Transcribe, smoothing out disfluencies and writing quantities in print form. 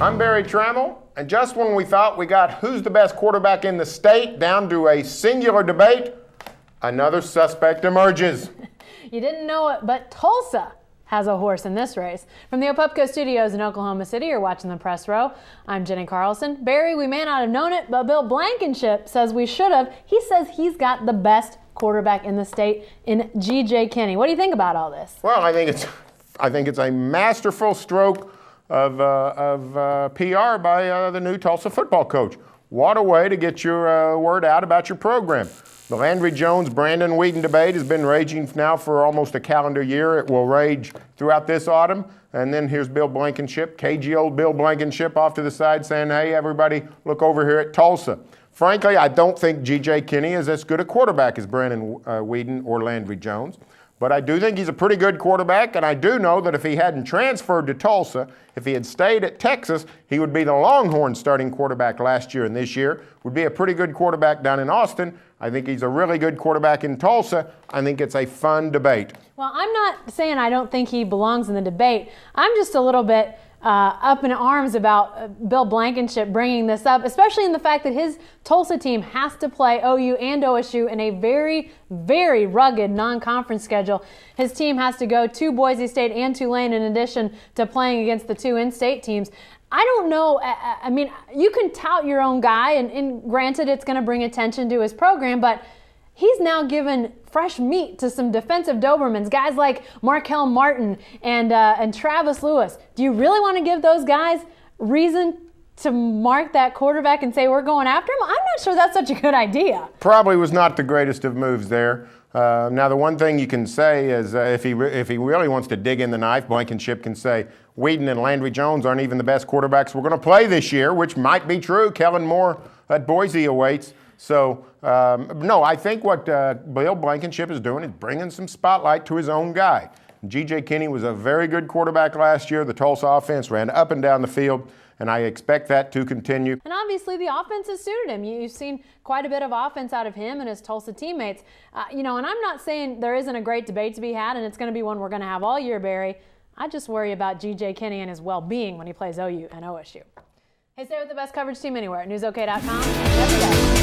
I'm Barry Tramel, and just when we thought we got who's the best quarterback in the state down to a singular debate, another suspect emerges. You didn't know it, but Tulsa has a horse in this race. From the Opupco Studios in Oklahoma City, you're watching the Press Row. I'm Jenni Carlson. Barry, we may not have known it, but Bill Blankenship says we should have. He says he's got the best quarterback in the state in G.J. Kinney. What do you think about all this? Well, I think it's a masterful stroke of PR by the new Tulsa football coach. What a way to get your word out about your program. The Landry Jones-Brandon Whedon debate has been raging now for almost a calendar year. It will rage throughout this autumn. And then here's Bill Blankenship, cagey old Bill Blankenship off to the side saying, hey, everybody, look over here at Tulsa. Frankly, I don't think G.J. Kinney is as good a quarterback as Brandon Whedon or Landry Jones. But I do think he's a pretty good quarterback, and I do know that if he hadn't transferred to Tulsa, if he had stayed at Texas, he would be the Longhorns starting quarterback last year, and this year would be a pretty good quarterback down in Austin. I think he's a really good quarterback in Tulsa. I think it's a fun debate. Well, I'm not saying I don't think he belongs in the debate. I'm just a little bit up in arms about Bill Blankenship bringing this up, especially in the fact that his Tulsa team has to play OU and OSU in a very, very rugged non-conference schedule. His team has to go to Boise State and Tulane in addition to playing against the two in-state teams. I don't know. I mean, you can tout your own guy, and granted, it's going to bring attention to his program, but he's now given fresh meat to some defensive Dobermans, guys like Markel Martin and Travis Lewis. Do you really want to give those guys reason to mark that quarterback and say we're going after him? I'm not sure that's such a good idea. Probably was not the greatest of moves there. Now, the one thing you can say is if he really wants to dig in the knife, Blankenship can say Whedon and Landry Jones aren't even the best quarterbacks we're going to play this year, which might be true. Kellen Moore at Boise awaits. So, no, I think what Bill Blankenship is doing is bringing some spotlight to his own guy. G.J. Kinney was a very good quarterback last year. The Tulsa offense ran up and down the field, and I expect that to continue. And obviously the offense has suited him. You've seen quite a bit of offense out of him and his Tulsa teammates. And I'm not saying there isn't a great debate to be had, and it's going to be one we're going to have all year, Barry. I just worry about G.J. Kinney and his well-being when he plays OU and OSU. Hey, stay with the best coverage team anywhere at newsok.com every day.